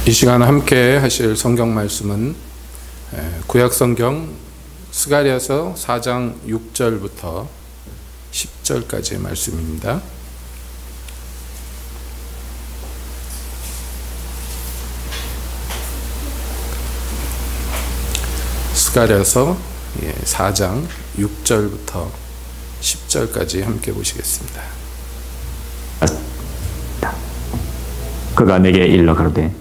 이 시간 함께 하실 성경 말씀은 구약성경 스가랴서 4장 6절부터 10절까지의 말씀입니다. 스가랴서 4장 6절부터 10절까지 함께 보시겠습니다. 그가 내게 일러 가로되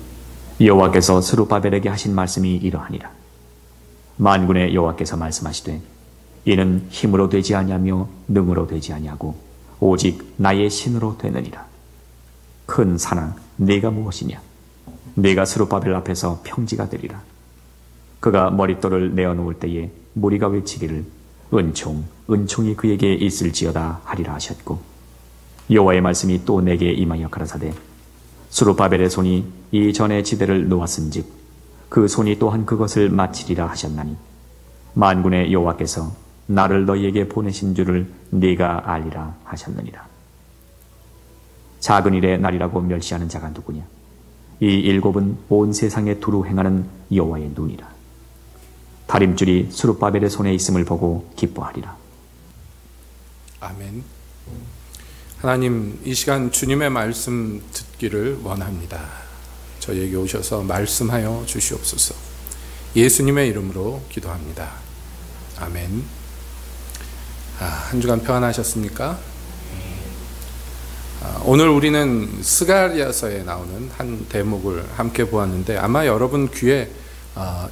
여호와께서 스룹바벨에게 하신 말씀이 이러하니라. 만군의 여호와께서 말씀하시되 이는 힘으로 되지 아니하며 능으로 되지 아니하고 오직 나의 신으로 되느니라. 큰 산아 네가 무엇이냐? 네가 스룹바벨 앞에서 평지가 되리라. 그가 머릿돌을 내어놓을 때에 무리가 외치기를 은총이 그에게 있을지어다 하리라 하셨고, 여호와의 말씀이 또 내게 임하여 가라사대 스룹바벨의 손이 이전의 지대를 놓았은즉 그 손이 또한 그것을 마치리라 하셨나니 만군의 여호와께서 나를 너희에게 보내신 줄을 네가 알리라 하셨느니라. 작은 일의 날이라고 멸시하는 자가 누구냐? 이 일곱은 온 세상에 두루 행하는 여호와의 눈이라. 다림줄이 스룹바벨의 손에 있음을 보고 기뻐하리라. 아멘. 하나님, 이 시간 주님의 말씀 듣기를 원합니다. 저에게 오셔서 말씀하여 주시옵소서. 예수님의 이름으로 기도합니다. 아멘. 한 주간 평안하셨습니까? 오늘 우리는 스가랴서에 나오는 한 대목을 함께 보았는데 아마 여러분 귀에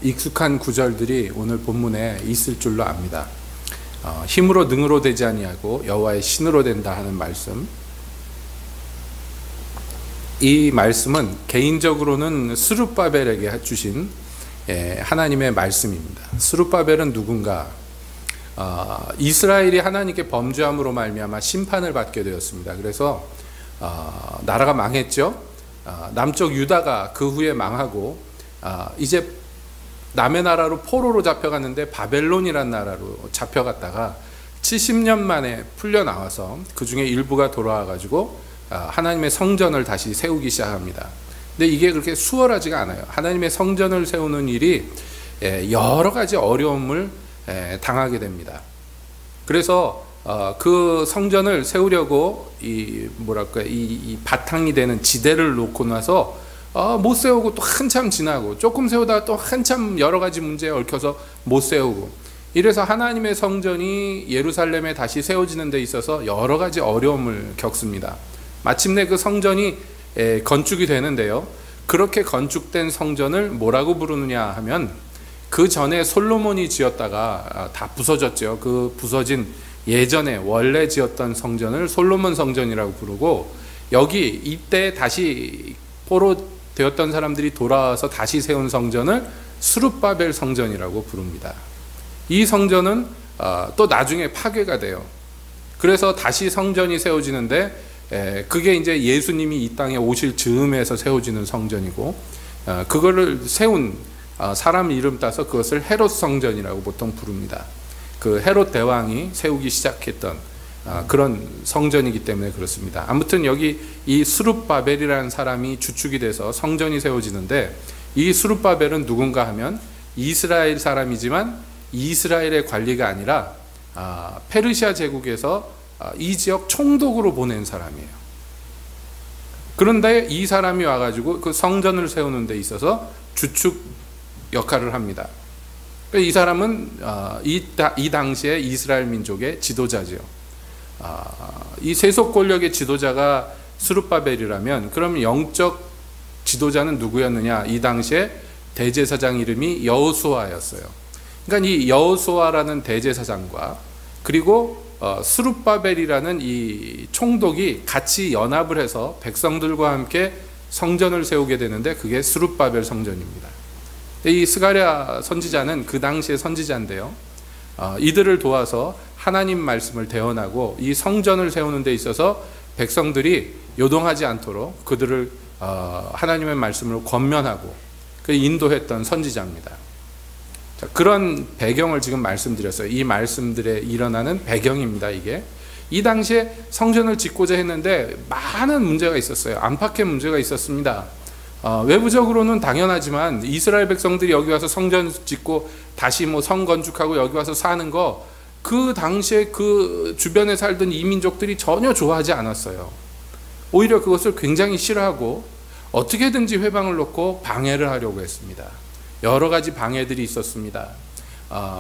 익숙한 구절들이 오늘 본문에 있을 줄로 압니다. 힘으로 능으로 되지 아니하고 여호와의 신으로 된다 하는 말씀. 이 말씀은 개인적으로는 스룹바벨에게 주신 하나님의 말씀입니다. 스룹바벨은 누군가? 이스라엘이 하나님께 범죄함으로 말미암아 심판을 받게 되었습니다. 그래서 나라가 망했죠. 남쪽 유다가 그 후에 망하고 이제 남의 나라로 포로로 잡혀갔는데 바벨론이라는 나라로 잡혀갔다가 70년 만에 풀려나와서 그 중에 일부가 돌아와가지고 하나님의 성전을 다시 세우기 시작합니다. 근데 이게 그렇게 수월하지가 않아요. 하나님의 성전을 세우는 일이 여러 가지 어려움을 당하게 됩니다. 그래서 그 성전을 세우려고 이 바탕이 되는 지대를 놓고 나서 못 세우고 또 한참 지나고 조금 세우다가 또 한참 여러 가지 문제에 얽혀서 못 세우고, 이래서 하나님의 성전이 예루살렘에 다시 세워지는 데 있어서 여러 가지 어려움을 겪습니다. 마침내 그 성전이 건축이 되는데요, 그렇게 건축된 성전을 뭐라고 부르느냐 하면 그 전에 솔로몬이 지었다가 다 부서졌죠. 그 부서진 예전에 원래 지었던 성전을 솔로몬 성전이라고 부르고, 여기 이때 다시 포로 되었던 사람들이 돌아와서 다시 세운 성전을 스룹바벨 성전이라고 부릅니다. 이 성전은 또 나중에 파괴가 돼요. 그래서 다시 성전이 세워지는데 그게 이제 예수님이 이 땅에 오실 즈음에서 세워지는 성전이고, 그거를 세운 사람 이름 따서 그것을 헤롯 성전이라고 보통 부릅니다. 그 헤롯 대왕이 세우기 시작했던 그런 성전이기 때문에 그렇습니다. 아무튼 여기 이 스룹바벨이라는 사람이 주축이 돼서 성전이 세워지는데, 이 스룹바벨은 누군가 하면 이스라엘 사람이지만 이스라엘의 관리가 아니라 페르시아 제국에서 이 지역 총독으로 보낸 사람이에요. 그런데 이 사람이 와가지고 그 성전을 세우는 데 있어서 주축 역할을 합니다. 이 사람은 이 당시에 이스라엘 민족의 지도자죠. 이 세속 권력의 지도자가 스룹바벨이라면 그럼 영적 지도자는 누구였느냐? 이 당시에 대제사장 이름이 여호수아였어요. 그러니까 이 여호수아라는 대제사장과 그리고 스룹바벨이라는 이 총독이 같이 연합을 해서 백성들과 함께 성전을 세우게 되는데 그게 스룹바벨 성전입니다. 이 스가랴 선지자는 그 당시의 선지자인데요, 이들을 도와서 하나님 말씀을 대언하고 이 성전을 세우는 데 있어서 백성들이 요동하지 않도록 그들을 하나님의 말씀으로 권면하고 인도했던 선지자입니다. 자, 그런 배경을 지금 말씀드렸어요. 이 말씀들에 일어나는 배경입니다. 이게 이 당시에 성전을 짓고자 했는데 많은 문제가 있었어요. 안팎의 문제가 있었습니다. 외부적으로는 당연하지만 이스라엘 백성들이 여기 와서 성전 짓고 다시 뭐 성 건축하고 여기 와서 사는 거, 그 당시에 그 주변에 살던 이민족들이 전혀 좋아하지 않았어요. 오히려 그것을 굉장히 싫어하고 어떻게든지 회방을 놓고 방해를 하려고 했습니다. 여러 가지 방해들이 있었습니다.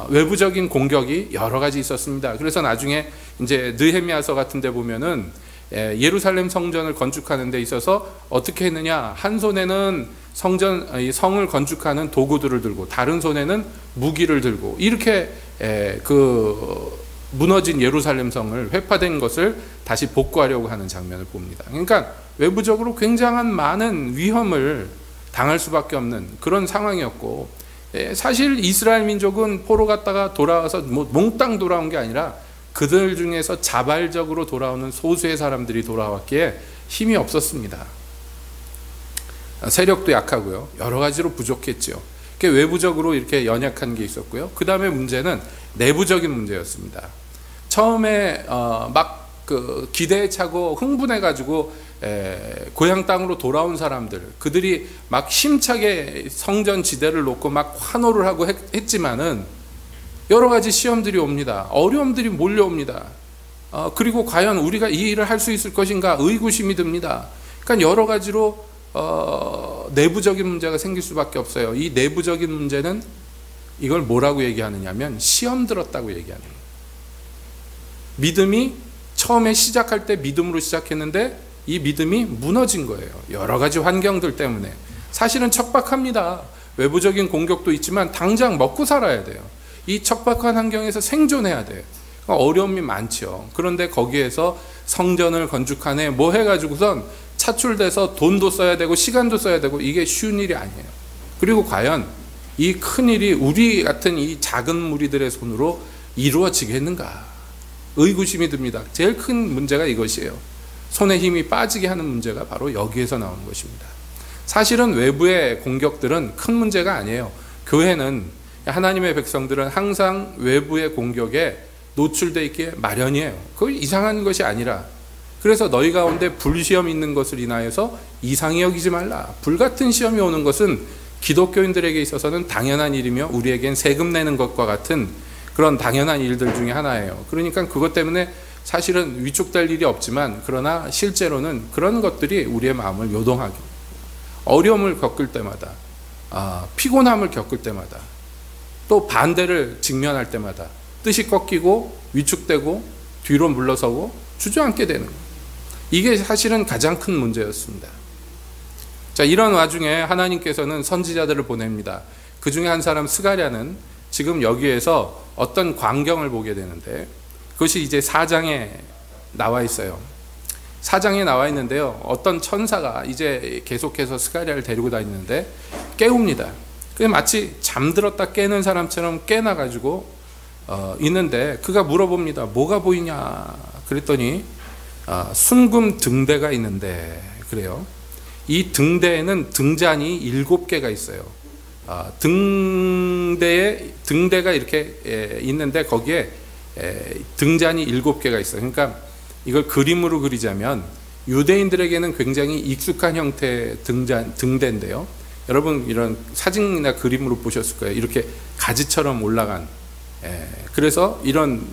외부적인 공격이 여러 가지 있었습니다. 그래서 나중에 이제 느헤미야서 같은 데 보면은 예루살렘 성전을 건축하는 데 있어서 어떻게 했느냐, 한 손에는 성을 건축하는 도구들을 들고 다른 손에는 무기를 들고 이렇게 그 무너진 예루살렘 성을, 회파된 것을 다시 복구하려고 하는 장면을 봅니다. 그러니까 외부적으로 굉장한 많은 위험을 당할 수밖에 없는 그런 상황이었고, 사실 이스라엘 민족은 포로 갔다가 돌아와서 뭐 몽땅 돌아온 게 아니라 그들 중에서 자발적으로 돌아오는 소수의 사람들이 돌아왔기에 힘이 없었습니다. 세력도 약하고요. 여러 가지로 부족했죠. 외부적으로 이렇게 연약한 게 있었고요. 그 다음에 문제는 내부적인 문제였습니다. 처음에 막 그 기대에 차고 흥분해가지고 고향 땅으로 돌아온 사람들, 그들이 막 힘차게 성전 지대를 놓고 막 환호를 하고 했지만은 여러 가지 시험들이 옵니다. 어려움들이 몰려옵니다. 그리고 과연 우리가 이 일을 할 수 있을 것인가 의구심이 듭니다. 그러니까 여러 가지로 내부적인 문제가 생길 수밖에 없어요. 이 내부적인 문제는 이걸 뭐라고 얘기하느냐면 시험 들었다고 얘기하는 거예요. 믿음이 처음에 시작할 때 믿음으로 시작했는데 이 믿음이 무너진 거예요. 여러 가지 환경들 때문에. 사실은 척박합니다. 외부적인 공격도 있지만 당장 먹고 살아야 돼요. 이 척박한 환경에서 생존해야 돼요. 어려움이 많죠. 그런데 거기에서 성전을 건축하네 뭐 해가지고선 차출돼서 돈도 써야 되고 시간도 써야 되고 이게 쉬운 일이 아니에요. 그리고 과연 이 큰 일이 우리 같은 이 작은 무리들의 손으로 이루어지겠는가? 의구심이 듭니다. 제일 큰 문제가 이것이에요. 손에 힘이 빠지게 하는 문제가 바로 여기에서 나오는 것입니다. 사실은 외부의 공격들은 큰 문제가 아니에요. 교회는, 하나님의 백성들은 항상 외부의 공격에 노출되어 있기에 마련이에요. 그거 이상한 것이 아니라, 그래서 너희 가운데 불시험이 있는 것을 인하여서 이상히 여기지 말라. 불같은 시험이 오는 것은 기독교인들에게 있어서는 당연한 일이며 우리에겐 세금 내는 것과 같은 그런 당연한 일들 중에 하나예요. 그러니까 그것 때문에 사실은 위축될 일이 없지만, 그러나 실제로는 그런 것들이 우리의 마음을 요동하게, 어려움을 겪을 때마다, 피곤함을 겪을 때마다, 또 반대를 직면할 때마다 뜻이 꺾이고 위축되고 뒤로 물러서고 주저앉게 되는 거예요. 이게 사실은 가장 큰 문제였습니다. 자, 이런 와중에 하나님께서는 선지자들을 보냅니다. 그 중에 한 사람 스가랴는 지금 여기에서 어떤 광경을 보게 되는데, 그것이 이제 4장에 나와 있어요. 4장에 나와 있는데요, 어떤 천사가 이제 계속해서 스가랴를 데리고 다니는데 깨웁니다. 그게 마치 잠들었다 깨는 사람처럼 깨나가지고 있는데, 그가 물어봅니다. 뭐가 보이냐? 그랬더니 순금 등대가 있는데, 그래요. 이 등대에는 등잔이 7개가 있어요. 등대가 이렇게 있는데 거기에 등잔이 7개가 있어요. 그러니까 이걸 그림으로 그리자면 유대인들에게는 굉장히 익숙한 형태의 등대인데요. 여러분 이런 사진이나 그림으로 보셨을 거예요. 이렇게 가지처럼 올라간. 그래서 이런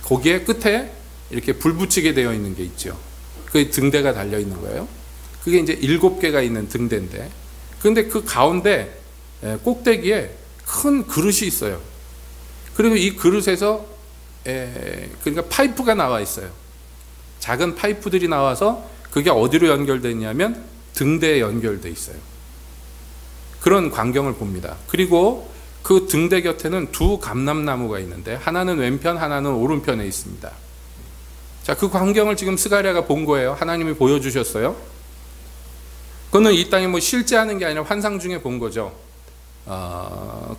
거기에 끝에 이렇게 불 붙이게 되어 있는 게 있죠. 그 등대가 달려 있는 거예요. 그게 이제 7개가 있는 등대인데, 그런데 그 가운데 꼭대기에 큰 그릇이 있어요. 그리고 이 그릇에서 그러니까 파이프가 나와 있어요. 작은 파이프들이 나와서 그게 어디로 연결되어 있냐면 등대에 연결되어 있어요. 그런 광경을 봅니다. 그리고 그 등대 곁에는 2 감람나무가 있는데 하나는 왼편, 하나는 오른편에 있습니다. 자, 그 광경을 지금 스가랴가 본 거예요. 하나님이 보여주셨어요. 그거는 이 땅에 뭐 실제 하는 게 아니라 환상 중에 본 거죠.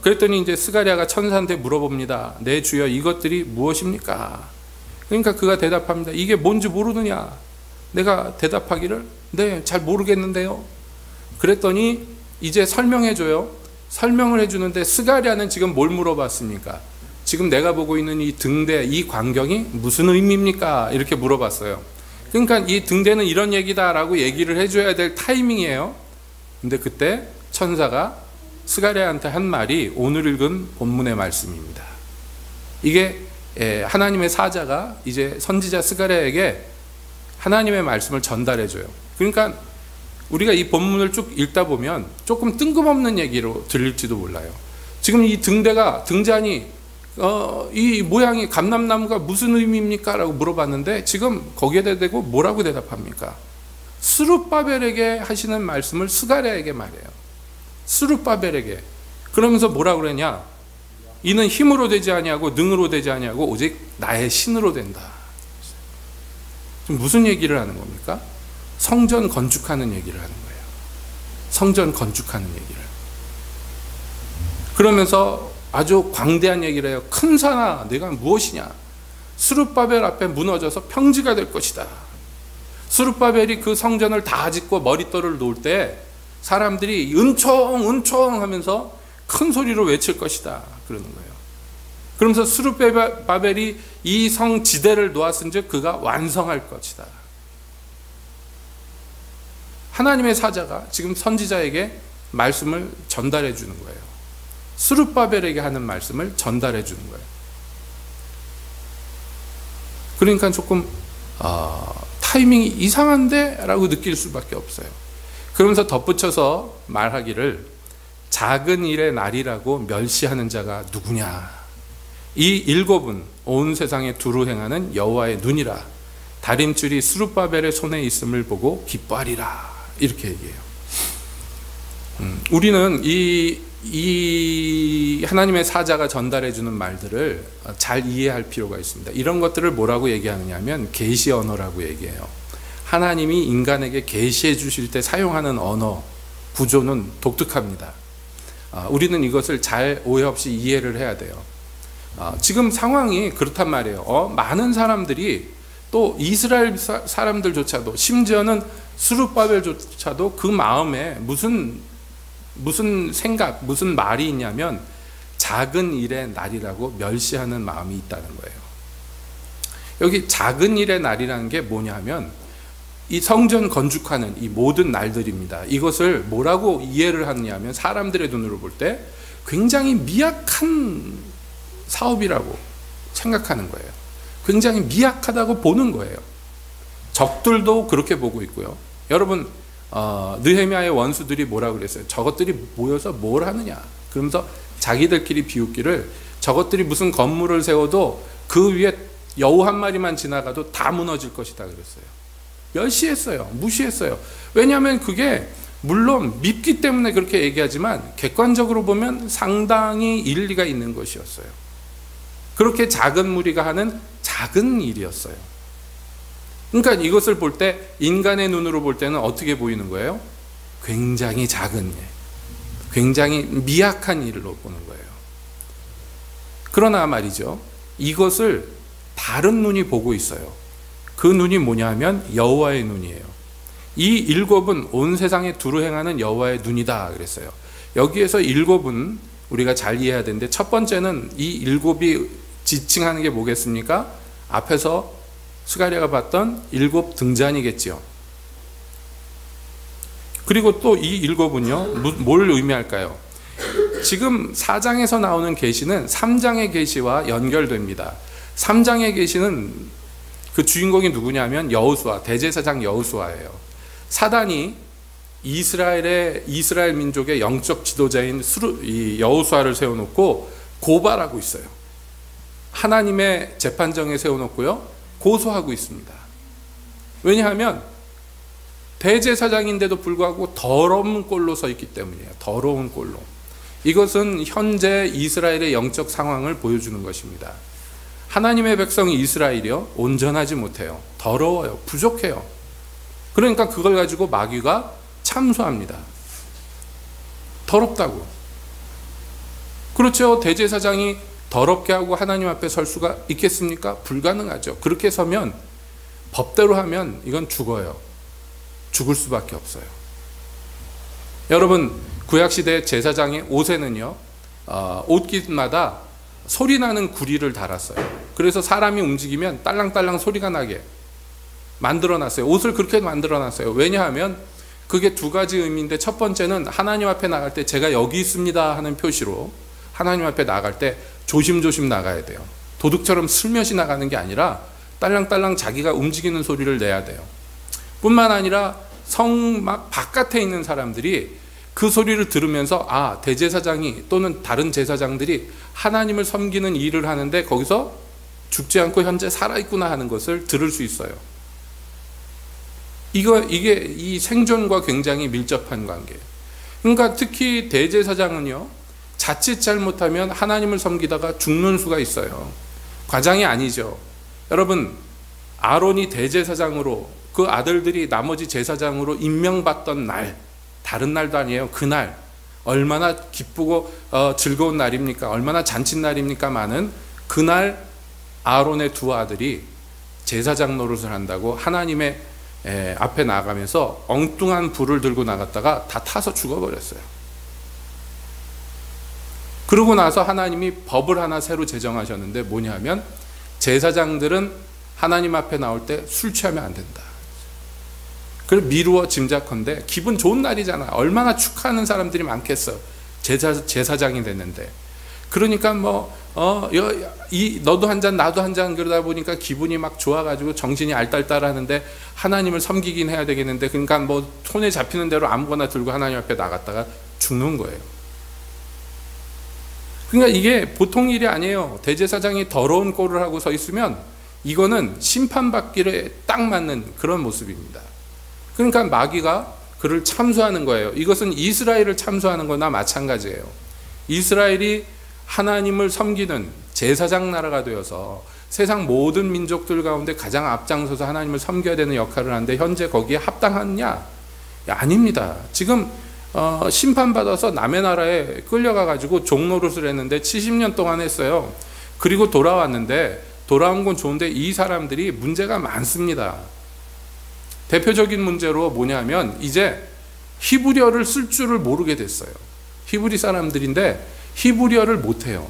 그랬더니 이제 스가랴가 천사한테 물어봅니다. 내 주여, 이것들이 무엇입니까? 그러니까 그가 대답합니다. 이게 뭔지 모르느냐? 내가 대답하기를 네, 잘 모르겠는데요. 그랬더니 이제 설명해줘요. 설명을 해주는데 스가랴는 지금 뭘 물어봤습니까? 지금 내가 보고 있는 이 등대, 이 광경이 무슨 의미입니까? 이렇게 물어봤어요. 그러니까 이 등대는 이런 얘기다라고 얘기를 해줘야 될 타이밍이에요. 근데 그때 천사가 스가랴한테 한 말이 오늘 읽은 본문의 말씀입니다. 이게 하나님의 사자가 이제 선지자 스가랴에게 하나님의 말씀을 전달해줘요. 그러니까 우리가 이 본문을 쭉 읽다 보면 조금 뜬금없는 얘기로 들릴지도 몰라요. 지금 이 등잔이 이 모양이 감람나무가 무슨 의미입니까? 라고 물어봤는데 지금 거기에 대고 뭐라고 대답합니까? 스룹바벨에게 하시는 말씀을 스가랴에게 말해요. 스룹바벨에게. 그러면서 뭐라고 그러냐? 이는 힘으로 되지 아니하고 능으로 되지 아니하고 오직 나의 신으로 된다. 지금 무슨 얘기를 하는 겁니까? 성전 건축하는 얘기를 하는 거예요. 성전 건축하는 얘기를. 그러면서 아주 광대한 얘기를 해요. 큰 산아, 내가 무엇이냐? 스룹바벨 앞에 무너져서 평지가 될 것이다. 스룹바벨이 그 성전을 다 짓고 머릿돌을 놓을 때 사람들이 은총 하면서 큰 소리로 외칠 것이다. 그러는 거예요. 그러면서 스룹바벨이 이 성 지대를 놓았은즉 그가 완성할 것이다. 하나님의 사자가 지금 선지자에게 말씀을 전달해 주는 거예요. 스룹바벨에게 하는 말씀을 전달해 주는 거예요. 그러니까 조금 타이밍이 이상한데? 라고 느낄 수밖에 없어요. 그러면서 덧붙여서 말하기를 작은 일의 날이라고 멸시하는 자가 누구냐? 이 일곱은 온 세상에 두루 행하는 여호와의 눈이라. 다림줄이 스룹바벨의 손에 있음을 보고 기뻐하리라. 이렇게 얘기해요. 우리는 이 하나님의 사자가 전달해 주는 말들을 잘 이해할 필요가 있습니다. 이런 것들을 뭐라고 얘기하느냐 하면 계시 언어라고 얘기해요. 하나님이 인간에게 계시해 주실 때 사용하는 언어 구조는 독특합니다. 우리는 이것을 잘 오해 없이 이해를 해야 돼요. 지금 상황이 그렇단 말이에요. 많은 사람들이 또 이스라엘 사람들조차도 심지어는 스룹바벨조차도 그 마음에 무슨 생각, 무슨 말이 있냐면 작은 일의 날이라고 멸시하는 마음이 있다는 거예요. 여기 작은 일의 날이라는 게 뭐냐면 이 성전 건축하는 이 모든 날들입니다. 이것을 뭐라고 이해를 하느냐면 사람들의 눈으로 볼 때 굉장히 미약한 사업이라고 생각하는 거예요. 굉장히 미약하다고 보는 거예요. 적들도 그렇게 보고 있고요. 여러분 느헤미야의 원수들이 뭐라고 그랬어요? 저것들이 모여서 뭘 하느냐? 그러면서 자기들끼리 비웃기를 저것들이 무슨 건물을 세워도 그 위에 여우 한 마리만 지나가도 다 무너질 것이다 그랬어요. 멸시했어요. 무시했어요. 왜냐하면 그게 물론 밉기 때문에 그렇게 얘기하지만 객관적으로 보면 상당히 일리가 있는 것이었어요. 그렇게 작은 무리가 하는 작은 일이었어요. 그러니까 이것을 볼 때 인간의 눈으로 볼 때는 어떻게 보이는 거예요? 굉장히 작은 일, 굉장히 미약한 일로 보는 거예요. 그러나 말이죠, 이것을 다른 눈이 보고 있어요. 그 눈이 뭐냐 하면 여호와의 눈이에요. 이 일곱은 온 세상에 두루 행하는 여호와의 눈이다 그랬어요. 여기에서 일곱은 우리가 잘 이해해야 되는데 첫 번째는 이 일곱이 지칭하는 게 뭐겠습니까? 앞에서 스가랴가 봤던 일곱 등잔이겠지요. 그리고 또 이 일곱은요, 뭘 의미할까요? 지금 4장에서 나오는 계시는 3장의 계시와 연결됩니다. 3장의 계시는 그 주인공이 누구냐면 여호수아, 대제사장 여호수아예요. 사단이 이스라엘 민족의 영적 지도자인 이 여호수아를 세워놓고 고발하고 있어요. 하나님의 재판정에 세워놓고요, 고소하고 있습니다. 왜냐하면 대제사장인데도 불구하고 더러운 꼴로 서 있기 때문이에요. 더러운 꼴로. 이것은 현재 이스라엘의 영적 상황을 보여주는 것입니다. 하나님의 백성 이스라엘이요, 온전하지 못해요. 더러워요. 부족해요. 그러니까 그걸 가지고 마귀가 참소합니다. 더럽다고. 그렇죠. 대제사장이 더럽게 하고 하나님 앞에 설 수가 있겠습니까? 불가능하죠. 그렇게 서면 법대로 하면 이건 죽어요. 죽을 수밖에 없어요. 여러분, 구약시대 제사장의 옷에는요, 옷깃마다 소리나는 구리를 달았어요. 그래서 사람이 움직이면 딸랑딸랑 소리가 나게 만들어놨어요. 옷을 그렇게 만들어놨어요. 왜냐하면 그게 두 가지 의미인데, 첫 번째는 하나님 앞에 나갈 때 제가 여기 있습니다 하는 표시로 하나님 앞에 나갈 때 조심조심 나가야 돼요. 도둑처럼 슬며시 나가는 게 아니라 딸랑딸랑 자기가 움직이는 소리를 내야 돼요. 뿐만 아니라 성 막 바깥에 있는 사람들이 그 소리를 들으면서 아, 대제사장이 또는 다른 제사장들이 하나님을 섬기는 일을 하는데 거기서 죽지 않고 현재 살아있구나 하는 것을 들을 수 있어요. 이게 이 생존과 굉장히 밀접한 관계예요. 그러니까 특히 대제사장은요, 자칫 잘못하면 하나님을 섬기다가 죽는 수가 있어요. 과장이 아니죠. 여러분, 아론이 대제사장으로, 그 아들들이 나머지 제사장으로 임명받던 날, 다른 날도 아니에요. 그날 얼마나 기쁘고 즐거운 날입니까? 얼마나 잔칫날입니까? 많은 그날 아론의 두 아들이 제사장 노릇을 한다고 하나님의 앞에 나가면서 엉뚱한 불을 들고 나갔다가 다 타서 죽어버렸어요. 그러고 나서 하나님이 법을 하나 새로 제정하셨는데 뭐냐면, 제사장들은 하나님 앞에 나올 때 술 취하면 안 된다. 그걸 미루어 짐작컨대 기분 좋은 날이잖아. 얼마나 축하하는 사람들이 많겠어. 제사장이 됐는데. 그러니까 너도 한 잔 나도 한 잔 그러다 보니까 기분이 막 좋아가지고 정신이 알딸딸하는데 하나님을 섬기긴 해야 되겠는데, 그러니까 손에 잡히는 대로 아무거나 들고 하나님 앞에 나갔다가 죽는 거예요. 그러니까 이게 보통 일이 아니에요. 대제사장이 더러운 꼴을 하고 서 있으면 이거는 심판받기에 딱 맞는 그런 모습입니다. 그러니까 마귀가 그를 참수하는 거예요. 이것은 이스라엘을 참수하는 거나 마찬가지예요. 이스라엘이 하나님을 섬기는 제사장 나라가 되어서 세상 모든 민족들 가운데 가장 앞장서서 하나님을 섬겨야 되는 역할을 하는데 현재 거기에 합당하냐? 아닙니다. 지금 심판받아서 남의 나라에 끌려가가지고 종노릇을 했는데 70년 동안 했어요. 그리고 돌아왔는데, 돌아온 건 좋은데 이 사람들이 문제가 많습니다. 대표적인 문제로 뭐냐면, 이제 히브리어를 쓸 줄을 모르게 됐어요. 히브리 사람들인데 히브리어를 못해요.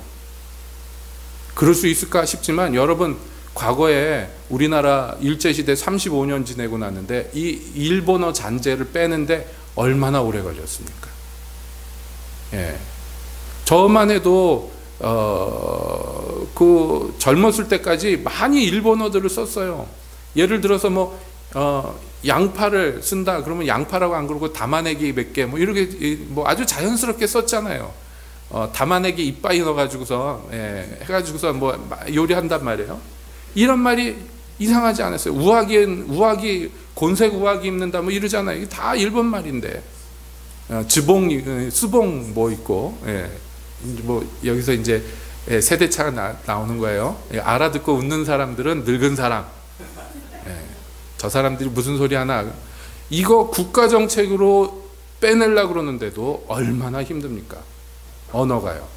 그럴 수 있을까 싶지만, 여러분 과거에 우리나라 일제시대 35년 지내고 났는데 이 일본어 잔재를 빼는데 얼마나 오래 걸렸습니까? 예. 저만 해도 그 젊었을 때까지 많이 일본어들을 썼어요. 예를 들어서 양파를 쓴다 그러면 양파라고 안 그러고 담아내기 몇 개 이렇게 아주 자연스럽게 썼잖아요. 담아내기 이빠이 넣어가지고서 해가지고서 요리한단 말이에요. 이런 말이 이상하지 않았어요. 우아기 곤색 우아기 입는다 이러잖아요. 이게 다 일본 말인데, 즈봉 스봉 있고, 여기서 이제 세대차가 나오는 거예요. 알아듣고 웃는 사람들은 늙은 사람. 저 사람들이 무슨 소리 하나. 이거 국가정책으로 빼내려고 그러는데도 얼마나 힘듭니까? 언어가요.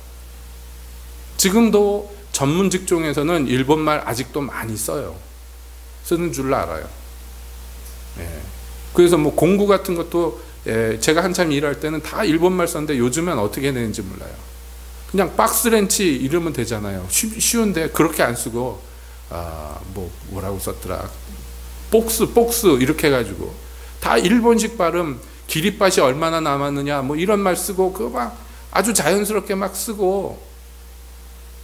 지금도 전문 직종에서는 일본말 아직도 많이 써요. 쓰는 줄 알아요. 그래서 공구 같은 것도 제가 한참 일할 때는 다 일본말 썼는데 요즘엔 어떻게 되는지 몰라요. 그냥 박스렌치 이러면 되잖아요. 쉬운데 그렇게 안 쓰고 뭐라고 썼더라. 복스 이렇게 해가지고 다 일본식 발음, 기립밭이 얼마나 남았느냐 이런 말 쓰고 그거 아주 자연스럽게 막 쓰고.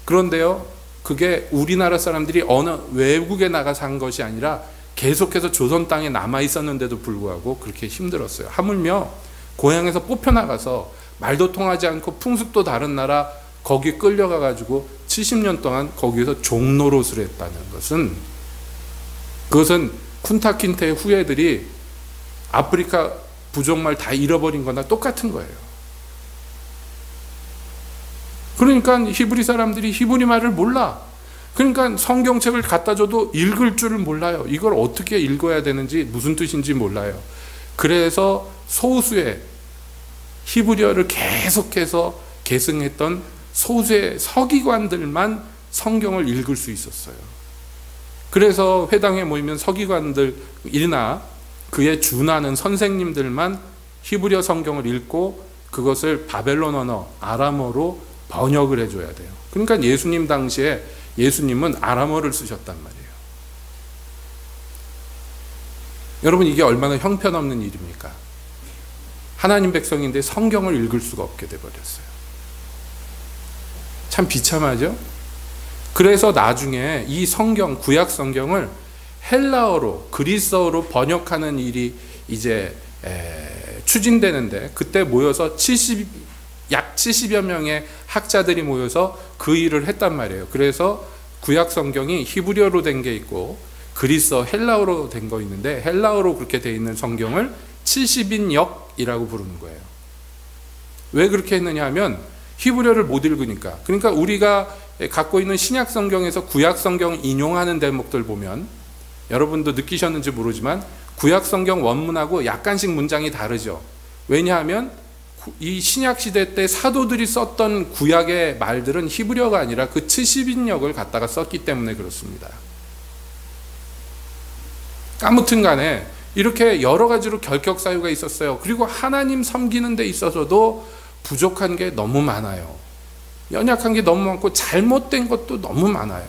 그런데요, 그게 우리나라 사람들이 어느 외국에 나가서 한 것이 아니라 계속해서 조선 땅에 남아 있었는데도 불구하고 그렇게 힘들었어요. 하물며 고향에서 뽑혀나가서 말도 통하지 않고 풍습도 다른 나라 거기 끌려가 가지고 70년 동안 거기서 종노릇을 했다는 것은, 그것은 쿤타킨테의 후예들이 아프리카 부족말 다 잃어버린 거나 똑같은 거예요. 그러니까 히브리 사람들이 히브리 말을 몰라. 그러니까 성경책을 갖다 줘도 읽을 줄을 몰라요. 이걸 어떻게 읽어야 되는지 무슨 뜻인지 몰라요. 그래서 소수의 히브리어를 계속해서 계승했던 소수의 서기관들만 성경을 읽을 수 있었어요. 그래서 회당에 모이면 서기관들이나 그에 준하는 선생님들만 히브리어 성경을 읽고 그것을 바벨론 언어 아람어로 번역을 해줘야 돼요. 그러니까 예수님 당시에 예수님은 아람어를 쓰셨단 말이에요. 여러분, 이게 얼마나 형편없는 일입니까? 하나님 백성인데 성경을 읽을 수가 없게 돼버렸어요. 참 비참하죠? 그래서 나중에 이 성경, 구약 성경을 헬라어로, 그리스어로 번역하는 일이 이제 추진되는데, 그때 모여서 약 70여 명의 학자들이 모여서 그 일을 했단 말이에요. 그래서 구약 성경이 히브리어로 된 게 있고 그리스어, 헬라어로 된 거 있는데, 헬라어로 그렇게 돼 있는 성경을 70인역이라고 부르는 거예요. 왜 그렇게 했느냐 하면 히브리어를 못 읽으니까. 그러니까 우리가 갖고 있는 신약 성경에서 구약 성경 인용하는 대목들 보면, 여러분도 느끼셨는지 모르지만 구약 성경 원문하고 약간씩 문장이 다르죠. 왜냐하면 이 신약 시대 때 사도들이 썼던 구약의 말들은 히브리어가 아니라 그 70인역을 갖다가 썼기 때문에 그렇습니다. 아무튼 간에 이렇게 여러 가지로 결격사유가 있었어요. 그리고 하나님 섬기는 데 있어서도 부족한 게 너무 많아요. 연약한 게 너무 많고 잘못된 것도 너무 많아요.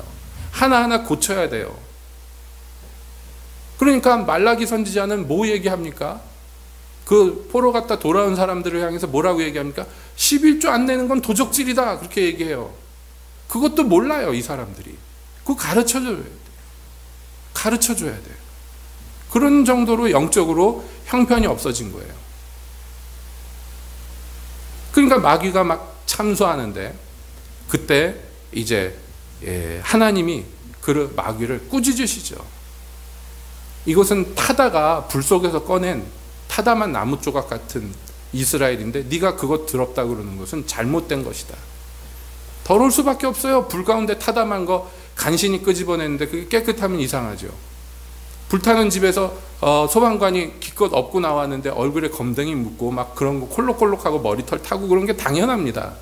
하나하나 고쳐야 돼요. 그러니까 말라기 선지자는 뭐 얘기합니까? 그 포로 갔다 돌아온 사람들을 향해서 뭐라고 얘기합니까? 11조 안 내는 건 도적질이다, 그렇게 얘기해요. 그것도 몰라요, 이 사람들이. 그거 가르쳐줘야 돼요. 가르쳐줘야 돼요. 그런 정도로 영적으로 형편이 없어진 거예요. 그러니까 마귀가 막 참소하는데, 그때 이제 하나님이 그 마귀를 꾸짖으시죠. 이것은 타다가 불 속에서 꺼낸 타다만 나무 조각 같은 이스라엘인데 네가 그것 더럽다 그러는 것은 잘못된 것이다. 더러울 수밖에 없어요. 불 가운데 타다만 거 간신히 끄집어내는데 그게 깨끗하면 이상하죠. 불타는 집에서 소방관이 기껏 업고 나왔는데 얼굴에 검댕이 묻고 막 그런 거 콜록콜록하고 머리털 타고 그런 게 당연합니다.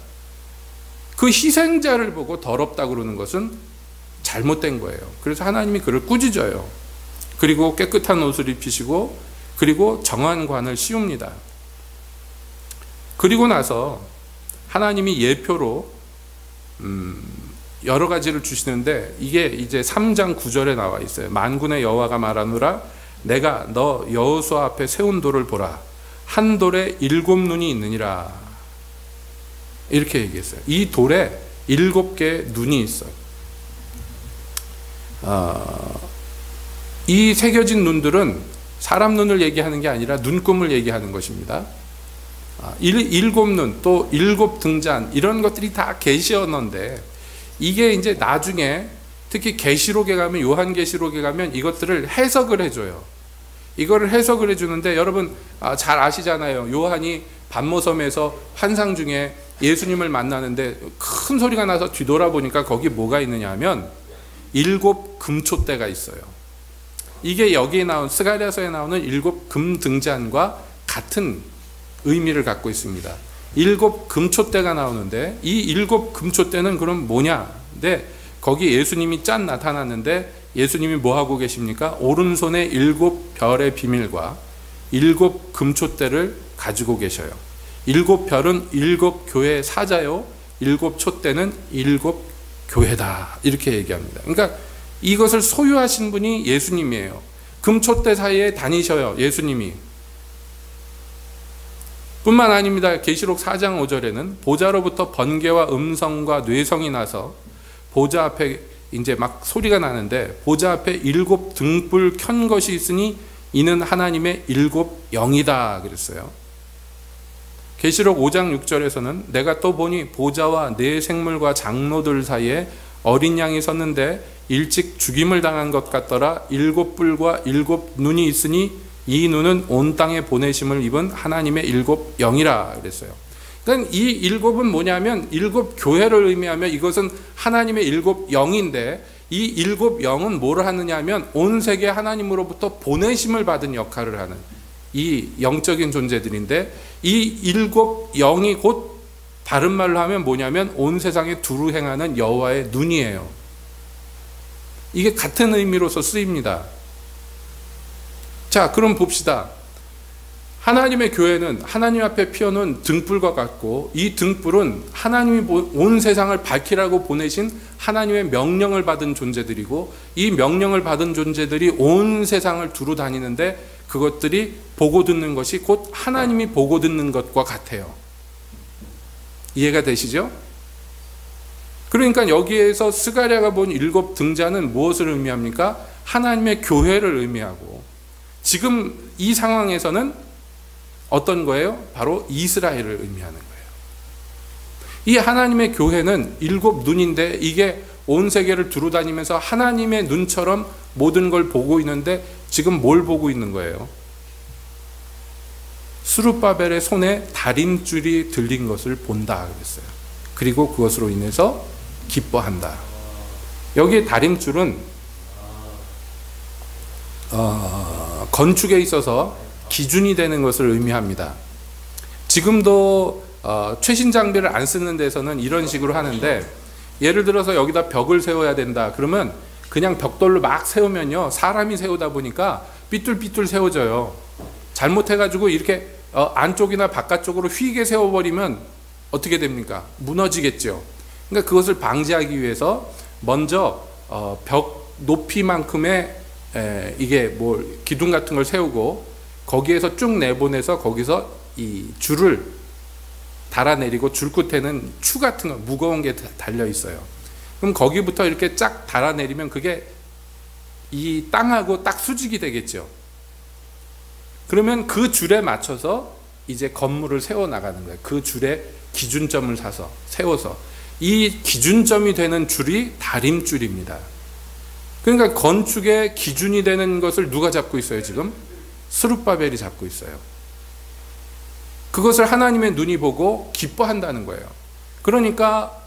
그 희생자를 보고 더럽다 그러는 것은 잘못된 거예요. 그래서 하나님이 그를 꾸짖어요. 그리고 깨끗한 옷을 입히시고 그리고 정한 관을 씌웁니다. 그리고 나서 하나님이 예표로 여러 가지를 주시는데, 이게 이제 3장 9절에 나와 있어요. 만군의 여호와가 말하노라, 내가 너 여호수아 앞에 세운 돌을 보라, 한 돌에 7눈이 있느니라, 이렇게 얘기했어요. 이 돌에 7개의 눈이 있어요. 이 새겨진 눈들은 사람 눈을 얘기하는 게 아니라 눈금을 얘기하는 것입니다. 7눈, 또 7등잔, 이런 것들이 다 계시 언어인데, 이게 이제 나중에 특히 계시록에 가면, 요한계시록에 가면 이것들을 해석을 해줘요. 이거를 해석을 해주는데, 여러분 잘 아시잖아요. 요한이 반모섬에서 환상 중에 예수님을 만나는데 큰 소리가 나서 뒤돌아보니까 거기 뭐가 있느냐 하면 7 금촛대가 있어요. 이게 여기에 나온 스가랴서에 나오는 7 금등잔과 같은 의미를 갖고 있습니다. 7 금촛대가 나오는데, 이 7 금촛대는 그럼 뭐냐? 근데 거기 예수님이 짠 나타났는데, 예수님이 뭐 하고 계십니까? 오른손에 7 별의 비밀과 7 금촛대를 가지고 계셔요. 7 별은 7 교회 사자요, 7 촛대는 7 교회다, 이렇게 얘기합니다. 그러니까 이것을 소유하신 분이 예수님이에요. 금촛대 사이에 다니셔요, 예수님이. 뿐만 아닙니다. 계시록 4장 5절에는 보좌로부터 번개와 음성과 뇌성이 나서 보좌 앞에 이제 막 소리가 나는데, 보좌 앞에 7 등불 켠 것이 있으니 이는 하나님의 7 영이다 그랬어요. 계시록 5장 6절에서는 내가 또 보니 보좌와 네 생물과 장로들 사이에 어린 양이 섰는데 일찍 죽임을 당한 것 같더라. 7 뿔과 7 눈이 있으니 이 눈은 온 땅에 보내심을 입은 하나님의 7 영이라 그랬어요. 그러니까 이 7은 뭐냐면 7 교회를 의미하며 이것은 하나님의 7 영인데, 이 7 영은 뭐를 하느냐 하면 온 세계 하나님으로부터 보내심을 받은 역할을 하는 이 영적인 존재들인데, 이 7 영이 곧 다른 말로 하면 뭐냐면 온 세상에 두루 행하는 여호와의 눈이에요. 이게 같은 의미로서 쓰입니다. 자, 그럼 봅시다. 하나님의 교회는 하나님 앞에 피워놓은 등불과 같고, 이 등불은 하나님이 온 세상을 밝히라고 보내신 하나님의 명령을 받은 존재들이고, 이 명령을 받은 존재들이 온 세상을 두루 다니는데 그것들이 보고 듣는 것이 곧 하나님이 보고 듣는 것과 같아요. 이해가 되시죠? 그러니까 여기에서 스가랴가 본 7 등자는 무엇을 의미합니까? 하나님의 교회를 의미하고, 지금 이 상황에서는 어떤 거예요? 바로 이스라엘을 의미하는 거예요. 이 하나님의 교회는 7 눈인데 이게 온 세계를 두루다니면서 하나님의 눈처럼 모든 걸 보고 있는데 지금 뭘 보고 있는 거예요? 스룹바벨의 손에 다림줄이 들린 것을 본다 그랬어요. 그리고 그것으로 인해서 기뻐한다. 여기 다림줄은 건축에 있어서 기준이 되는 것을 의미합니다. 지금도 최신 장비를 안 쓰는 데서는 이런 식으로 하는데, 예를 들어서 여기다 벽을 세워야 된다 그러면 그냥 벽돌로 막 세우면요, 사람이 세우다 보니까 삐뚤삐뚤 세워져요. 잘못해가지고 이렇게 안쪽이나 바깥쪽으로 휘게 세워버리면 어떻게 됩니까? 무너지겠죠. 그러니까 그것을 방지하기 위해서 먼저 벽 높이만큼의 이게 뭐 기둥 같은 걸 세우고 거기에서 쭉 내보내서 거기서 이 줄을 달아내리고 줄 끝에는 추 같은 거 무거운 게 달려 있어요. 그럼 거기부터 이렇게 쫙 달아내리면 그게 이 땅하고 딱 수직이 되겠죠. 그러면 그 줄에 맞춰서 이제 건물을 세워 나가는 거예요. 그 줄에 기준점을 세워서 이 기준점이 되는 줄이 다림줄입니다. 그러니까 건축의 기준이 되는 것을 누가 잡고 있어요? 지금 스룹바벨이 잡고 있어요. 그것을 하나님의 눈이 보고 기뻐한다는 거예요. 그러니까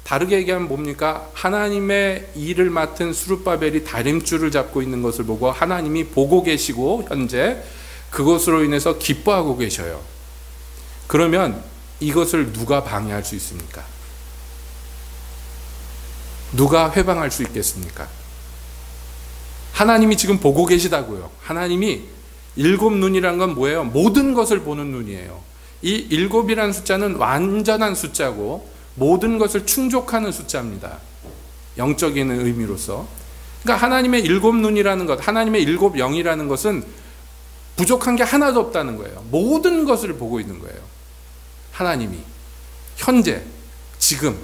다르게 얘기하면 뭡니까? 하나님의 일을 맡은 스룹바벨이 다림줄을 잡고 있는 것을 보고 하나님이 보고 계시고 현재 그것으로 인해서 기뻐하고 계셔요. 그러면 이것을 누가 방해할 수 있습니까? 누가 회방할 수 있겠습니까? 하나님이 지금 보고 계시다고요. 하나님이 7 눈이란 건 뭐예요? 모든 것을 보는 눈이에요. 이 7이라는 숫자는 완전한 숫자고 모든 것을 충족하는 숫자입니다. 영적인 의미로서. 그러니까 하나님의 7 눈이라는 것, 하나님의 7 영이라는 것은 부족한 게 하나도 없다는 거예요. 모든 것을 보고 있는 거예요. 하나님이 현재 지금,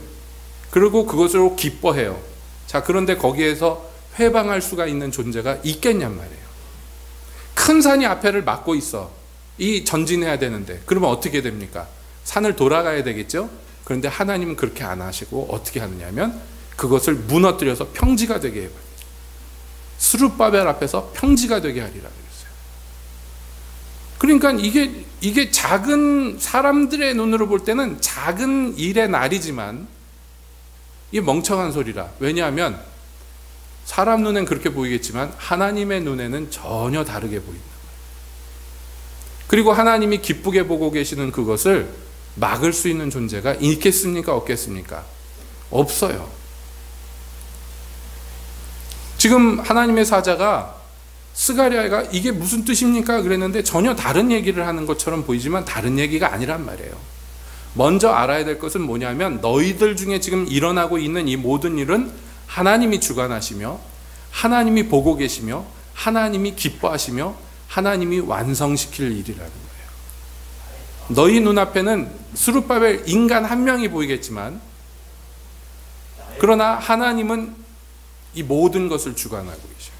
그리고 그것으로 기뻐해요. 자, 그런데 거기에서 회방할 수가 있는 존재가 있겠냔 말이에요. 큰 산이 앞에를 막고 있어. 이 전진해야 되는데 그러면 어떻게 됩니까? 산을 돌아가야 되겠죠? 그런데 하나님은 그렇게 안 하시고 어떻게 하느냐면 그것을 무너뜨려서 평지가 되게 해버려요. 스룹바벨 앞에서 평지가 되게 하리라 그랬어요. 그러니까 이게 작은, 사람들의 눈으로 볼 때는 작은 일의 날이지만 이게 멍청한 소리라. 왜냐하면 사람 눈엔 그렇게 보이겠지만 하나님의 눈에는 전혀 다르게 보인다. 그리고 하나님이 기쁘게 보고 계시는 그것을 막을 수 있는 존재가 있겠습니까? 없겠습니까? 없어요. 지금 하나님의 사자가 스가랴가 이게 무슨 뜻입니까? 그랬는데 전혀 다른 얘기를 하는 것처럼 보이지만 다른 얘기가 아니란 말이에요. 먼저 알아야 될 것은 뭐냐면 너희들 중에 지금 일어나고 있는 이 모든 일은 하나님이 주관하시며 하나님이 보고 계시며 하나님이 기뻐하시며 하나님이 완성시킬 일이라는 거예요. 너희 눈앞에는 스룹바벨 인간 한 명이 보이겠지만 그러나 하나님은 이 모든 것을 주관하고 계셔요.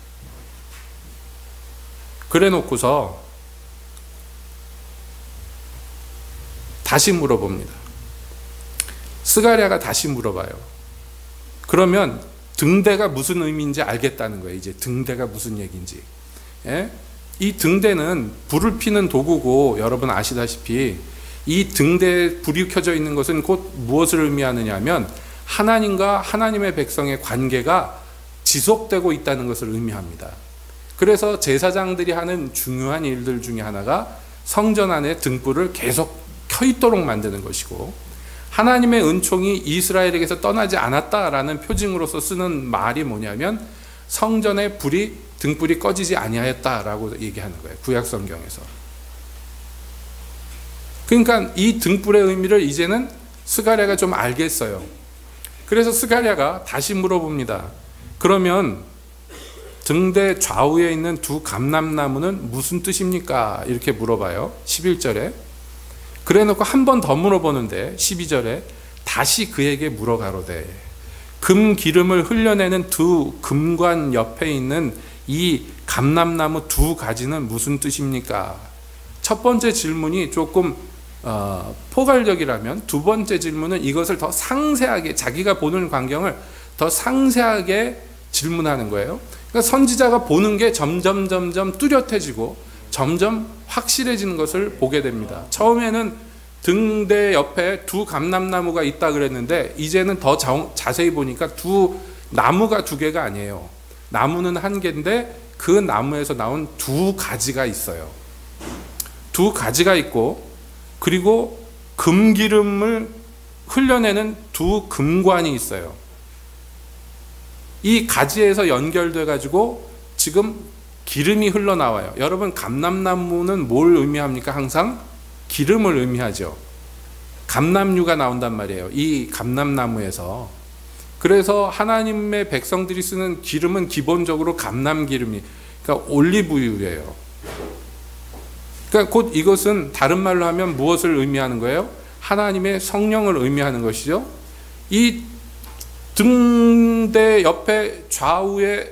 그래 놓고서 다시 물어봅니다. 스가랴가 다시 물어봐요. 그러면 등대가 무슨 의미인지 알겠다는 거예요. 이제 등대가 무슨 얘기인지. 예? 이 등대는 불을 피는 도구고 여러분 아시다시피 이 등대에 불이 켜져 있는 것은 곧 무엇을 의미하느냐 하면 하나님과 하나님의 백성의 관계가 지속되고 있다는 것을 의미합니다. 그래서 제사장들이 하는 중요한 일들 중에 하나가 성전 안에 등불을 계속 켜 있도록 만드는 것이고 하나님의 은총이 이스라엘에게서 떠나지 않았다라는 표징으로서 쓰는 말이 뭐냐면 성전의 등불이 꺼지지 아니하였다라고 얘기하는 거예요. 구약 성경에서. 그러니까 이 등불의 의미를 이제는 스가랴가 좀 알겠어요. 그래서 스가랴가 다시 물어봅니다. 그러면 등대 좌우에 있는 두 감람나무는 무슨 뜻입니까? 이렇게 물어봐요. 11절에. 그래 놓고 한 번 더 물어보는데 12절에 다시 그에게 물어가로되 금 기름을 흘려내는 두 금관 옆에 있는 이 감람나무 두 가지는 무슨 뜻입니까? 첫 번째 질문이 조금 포괄적이라면 두 번째 질문은 이것을 더 상세하게, 자기가 보는 광경을 더 상세하게 질문하는 거예요. 그러니까 선지자가 보는 게 점점 뚜렷해지고 점점 확실해지는 것을 보게 됩니다. 처음에는 등대 옆에 두 감람나무가 있다 그랬는데 이제는 더 자세히 보니까 나무가 두 개가 아니에요. 나무는 한 개인데 그 나무에서 나온 두 가지가 있어요. 두 가지가 있고, 그리고 금기름을 흘려내는 두 금관이 있어요. 이 가지에서 연결돼 가지고 지금 기름이 흘러나와요. 여러분, 감람나무는 뭘 의미합니까? 항상 기름을 의미하죠. 감람류가 나온단 말이에요, 이 감람나무에서. 그래서 하나님의 백성들이 쓰는 기름은 기본적으로 감람기름이, 그러니까 올리브유예요. 그러니까 곧 이것은 다른 말로 하면 무엇을 의미하는 거예요? 하나님의 성령을 의미하는 것이죠. 이 등대 옆에 좌우에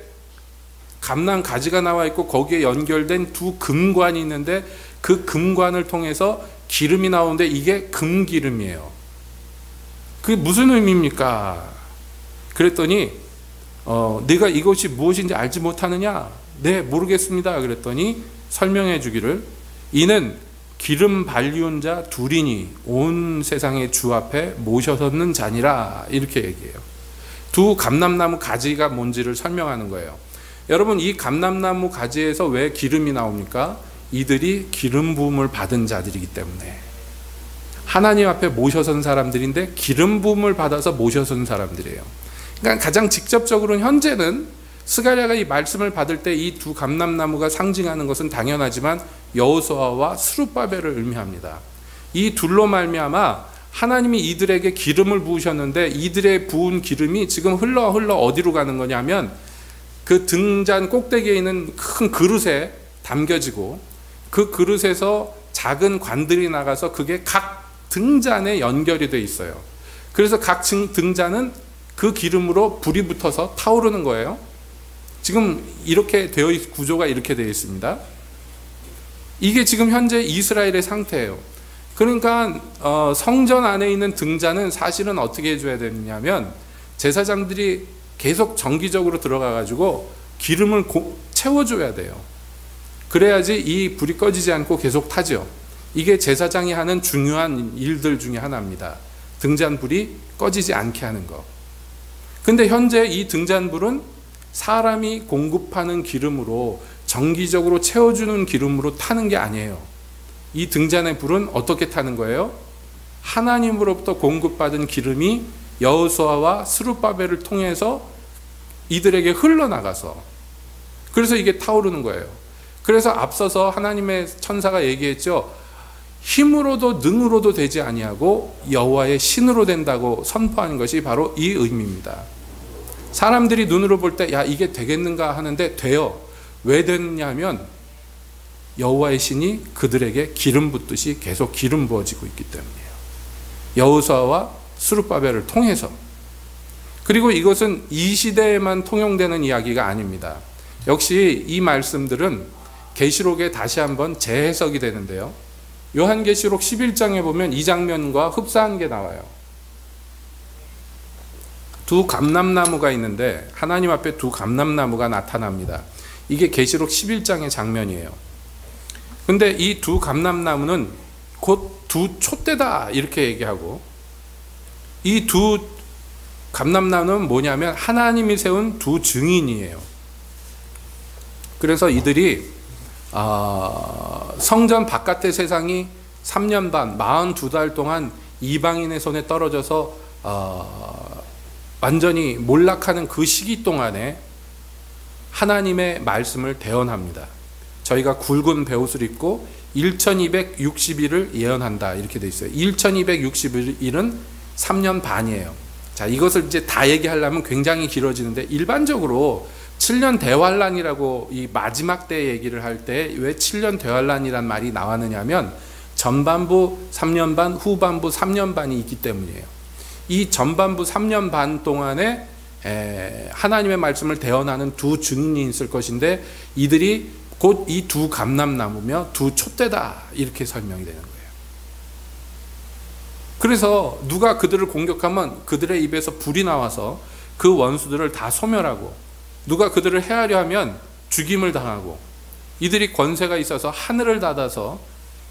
감람 가지가 나와 있고 거기에 연결된 두 금관이 있는데 그 금관을 통해서 기름이 나오는데 이게 금기름이에요. 그게 무슨 의미입니까? 그랬더니 네가 이것이 무엇인지 알지 못하느냐? 네, 모르겠습니다. 그랬더니 설명해 주기를 이는 기름 발리운 자 둘이니 온 세상의 주 앞에 모셔섰는 자니라, 이렇게 얘기해요. 두 감람나무 가지가 뭔지를 설명하는 거예요. 여러분, 이 감람나무 가지에서 왜 기름이 나옵니까? 이들이 기름 부음을 받은 자들이기 때문에. 하나님 앞에 모셔선 사람들인데 기름 부음을 받아서 모셔선 사람들이에요. 그러니까 가장 직접적으로는 현재는 스가랴가 이 말씀을 받을 때 이 두 감람나무가 상징하는 것은 당연하지만 여호수아와 스룹바벨을 의미합니다. 이 둘로 말미암아 하나님이 이들에게 기름을 부으셨는데 이들의 부은 기름이 지금 흘러 어디로 가는 거냐면 그 등잔 꼭대기에 있는 큰 그릇에 담겨지고 그 그릇에서 작은 관들이 나가서 그게 각 등잔에 연결이 돼 있어요. 그래서 각 등잔은 그 기름으로 불이 붙어서 타오르는 거예요. 지금 이렇게 구조가 이렇게 되어 있습니다. 이게 지금 현재 이스라엘의 상태예요. 그러니까 성전 안에 있는 등잔은 사실은 어떻게 해줘야 되느냐면 제사장들이 계속 정기적으로 들어가 가지고 기름을 채워줘야 돼요. 그래야지 이 불이 꺼지지 않고 계속 타죠. 이게 제사장이 하는 중요한 일들 중에 하나입니다. 등잔불이 꺼지지 않게 하는 거. 근데 현재 이 등잔불은 사람이 공급하는 기름으로 정기적으로 채워주는 기름으로 타는 게 아니에요. 이 등잔의 불은 어떻게 타는 거예요? 하나님으로부터 공급받은 기름이 여호수아와 스룹바벨을 통해서 이들에게 흘러나가서, 그래서 이게 타오르는 거예요. 그래서 앞서서 하나님의 천사가 얘기했죠. 힘으로도 능으로도 되지 아니하고 여호와의 신으로 된다고 선포하는 것이 바로 이 의미입니다. 사람들이 눈으로 볼 때 야, 이게 되겠는가 하는데 돼요. 왜 됐냐면 여호와의 신이 그들에게 기름 붓듯이 계속 기름 부어지고 있기 때문이에요. 여호수아와 스룹바벨을 통해서. 그리고 이것은 이 시대에만 통용되는 이야기가 아닙니다. 역시 이 말씀들은 계시록에 다시 한번 재해석이 되는데요. 요한계시록 11장에 보면 이 장면과 흡사한 게 나와요. 두 감람나무가 있는데 하나님 앞에 두 감람나무가 나타납니다. 이게 계시록 11장의 장면이에요. 근데 이 두 감람나무는 곧 두 촛대다 이렇게 얘기하고, 이 두 감람나무는 뭐냐면 하나님이 세운 두 증인이에요. 그래서 이들이 성전 바깥의 세상이 3년 반 42달 동안 이방인의 손에 떨어져서 완전히 몰락하는 그 시기 동안에 하나님의 말씀을 대언합니다. 저희가 굵은 베옷을 입고 1260일을 예언한다 이렇게 돼 있어요. 1260일은 3년 반이에요. 자, 이것을 이제 다 얘기하려면 굉장히 길어지는데 일반적으로 7년 대환란이라고 이 마지막 때 얘기를 할 때 왜 7년 대환란이란 말이 나왔느냐면 전반부 3년 반, 후반부 3년 반이 있기 때문이에요. 이 전반부 3년 반 동안에 하나님의 말씀을 대언하는 두 증인이 있을 것인데 이들이 곧 이 두 감람나무며 두 촛대다 이렇게 설명이 되는 거예요. 그래서 누가 그들을 공격하면 그들의 입에서 불이 나와서 그 원수들을 다 소멸하고 누가 그들을 해하려 하면 죽임을 당하고 이들이 권세가 있어서 하늘을 닫아서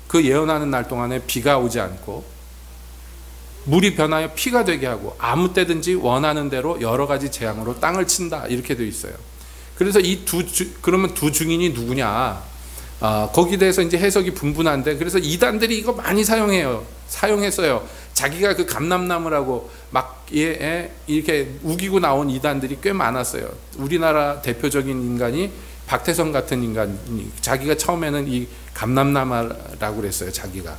그 예언하는 날 동안에 비가 오지 않고 물이 변하여 피가 되게 하고 아무 때든지 원하는 대로 여러 가지 재앙으로 땅을 친다 이렇게 되어 있어요. 그래서 그러면 두 증인이 누구냐? 거기에 대해서 이제 해석이 분분한데 그래서 이단들이 이거 많이 사용했어요. 자기가 그 감람나무라고 막 이렇게 우기고 나온 이단들이 꽤 많았어요. 우리나라 대표적인 인간이 박태성 같은 인간이 자기가 처음에는 이 감람나무라고 그랬어요. 자기가